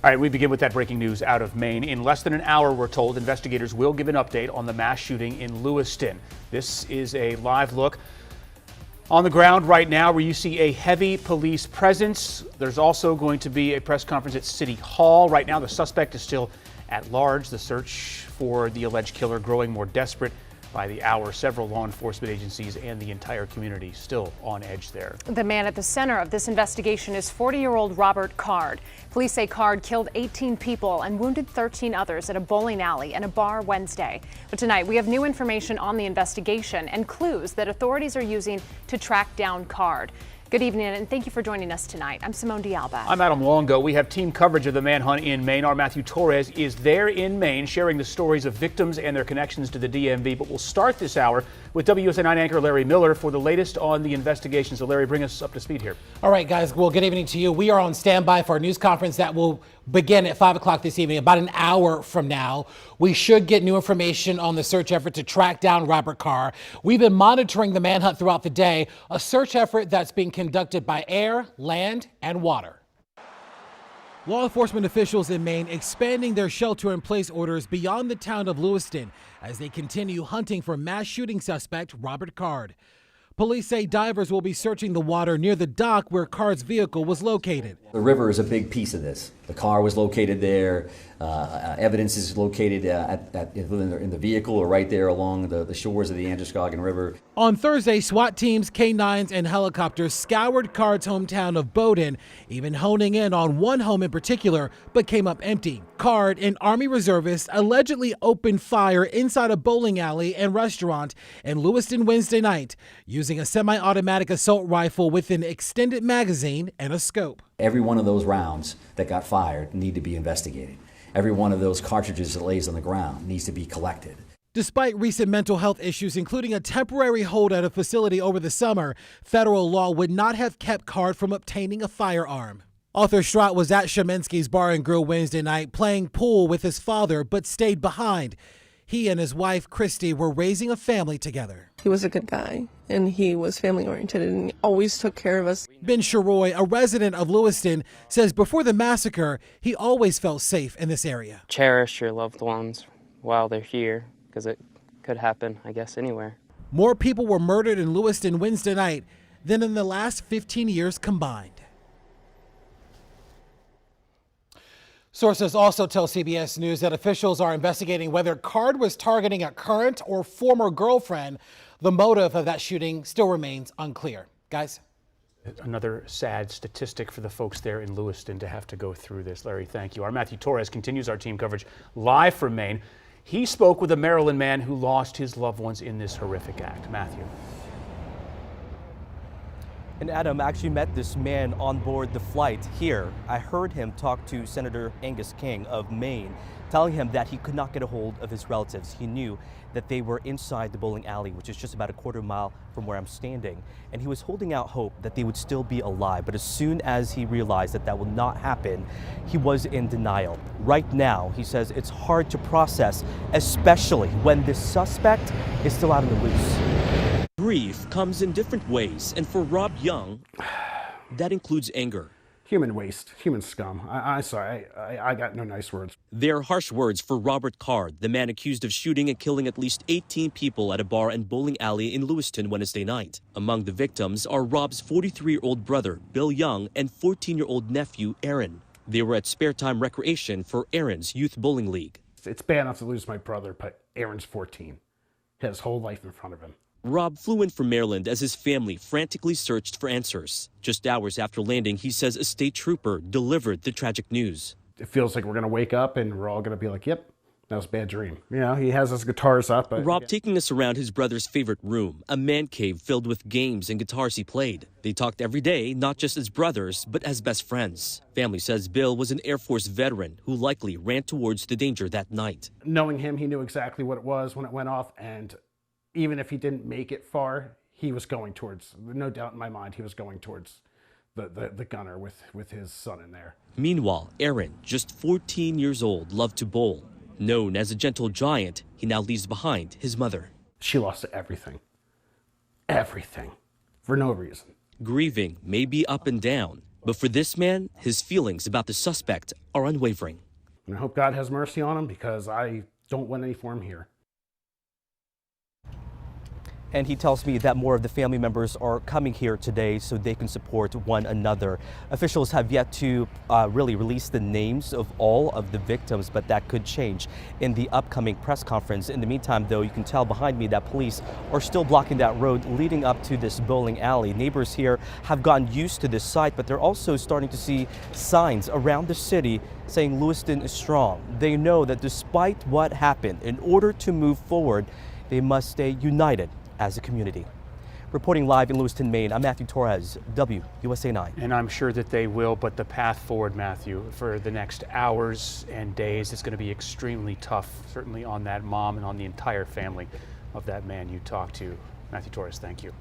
All right, we begin with that breaking news out of Maine. In less than an hour, we're told, investigators will give an update on the mass shooting in Lewiston. This is a live look on the ground right now where you see a heavy police presence. There's also going to be a press conference at City Hall. Right now, the suspect is still at large. The search for the alleged killer growing more desperate by the hour. Several law enforcement agencies and the entire community still on edge there. The man at the center of this investigation is 40-year-old Robert Card. Police say Card killed 18 people and wounded 13 others at a bowling alley and a bar Wednesday. But tonight we have new information on the investigation and clues that authorities are using to track down Card. Good evening and thank you for joining us tonight. I'm Simone D'Alba. I'm Adam Longo. We have team coverage of the manhunt in Maine. Our Matthew Torres is there in Maine sharing the stories of victims and their connections to the DMV. But we'll start this hour with WSN9 anchor Larry Miller for the latest on the investigation. So Larry, bring us up to speed here. All right, guys. Well, good evening to you. We are on standby for a news conference that will begin at 5 o'clock this evening, about an hour from now. We should get new information on the search effort to track down Robert Card. We've been monitoring the manhunt throughout the day, a search effort that's being conducted by air, land, and water. Law enforcement officials in Maine expanding their shelter-in-place orders beyond the town of Lewiston as they continue hunting for mass shooting suspect Robert Card. Police say divers will be searching the water near the dock where Card's vehicle was located. The river is a big piece of this. The car was located there. Evidence is located in the vehicle or right there along the shores of the Androscoggin River. On Thursday, SWAT teams, K-9s, and helicopters scoured Card's hometown of Bowdoin, even honing in on one home in particular, but came up empty. Card, an Army reservist, allegedly opened fire inside a bowling alley and restaurant in Lewiston Wednesday night, using a semi-automatic assault rifle with an extended magazine and a scope. Every one of those rounds that got fired need to be investigated. Every one of those cartridges that lays on the ground needs to be collected. Despite recent mental health issues, including a temporary hold at a facility over the summer, federal law would not have kept Card from obtaining a firearm. Arthur Strout was at Sheminsky's Bar and Grill Wednesday night playing pool with his father, but stayed behind. He and his wife, Christy, were raising a family together. He was a good guy, and he was family-oriented, and he always took care of us. Ben Sharoy, a resident of Lewiston, says before the massacre, he always felt safe in this area. Cherish your loved ones while they're here, because it could happen, I guess, anywhere. More people were murdered in Lewiston Wednesday night than in the last 15 years combined. Sources also tell CBS News that officials are investigating whether Card was targeting a current or former girlfriend. The motive of that shooting still remains unclear. Guys? Another sad statistic for the folks there in Lewiston to have to go through this. Larry, thank you. Our Matthew Torres continues our team coverage live from Maine. He spoke with a Maryland man who lost his loved ones in this horrific act. Matthew. And Adam actually met this man on board the flight here. I heard him talk to Senator Angus King of Maine, telling him that he could not get a hold of his relatives. He knew that they were inside the bowling alley, which is just about a quarter mile from where I'm standing. And he was holding out hope that they would still be alive. But as soon as he realized that that would not happen, he was in denial. Right now, he says it's hard to process, especially when this suspect is still out on the loose. Grief comes in different ways, and for Rob Young, that includes anger. Human waste, human scum. I'm sorry, I got no nice words. They're harsh words for Robert Card, the man accused of shooting and killing at least 18 people at a bar and bowling alley in Lewiston Wednesday night. Among the victims are Rob's 43-year-old brother, Bill Young, and 14-year-old nephew, Aaron. They were at spare time recreation for Aaron's youth bowling league. It's bad enough to lose my brother, but Aaron's 14. He has his whole life in front of him. Rob flew in from Maryland as his family frantically searched for answers. Just hours after landing, he says a state trooper delivered the tragic news. It feels like we're going to wake up and we're all going to be like, yep, that was a bad dream. You know, he has his guitars up. But Rob taking us around his brother's favorite room, a man cave filled with games and guitars he played. They talked every day, not just as brothers, but as best friends. Family says Bill was an Air Force veteran who likely ran towards the danger that night. Knowing him, he knew exactly what it was when it went off, and even if he didn't make it far, he was going towards, no doubt in my mind, he was going towards the gunner with his son in there. Meanwhile, Aaron, just 14 years old, loved to bowl. Known as a gentle giant, he now leaves behind his mother. She lost everything. Everything. For no reason. Grieving may be up and down, But for this man, his feelings about the suspect are unwavering. And I hope God has mercy on him because I don't want any for him here. And he tells me that more of the family members are coming here today so they can support one another. Officials have yet to really release the names of all of the victims, but that could change in the upcoming press conference. In the meantime, though, you can tell behind me that police are still blocking that road leading up to this bowling alley. Neighbors here have gotten used to this site, but they're also starting to see signs around the city saying Lewiston is strong. They know that despite what happened, in order to move forward, they must stay united as a community. Reporting live in Lewiston, Maine, I'm Matthew Torres, WUSA 9. And I'm sure that they will, but the path forward, Matthew, for the next hours and days, it's going to be extremely tough, certainly on that mom and on the entire family of that man you talked to. Matthew Torres, thank you.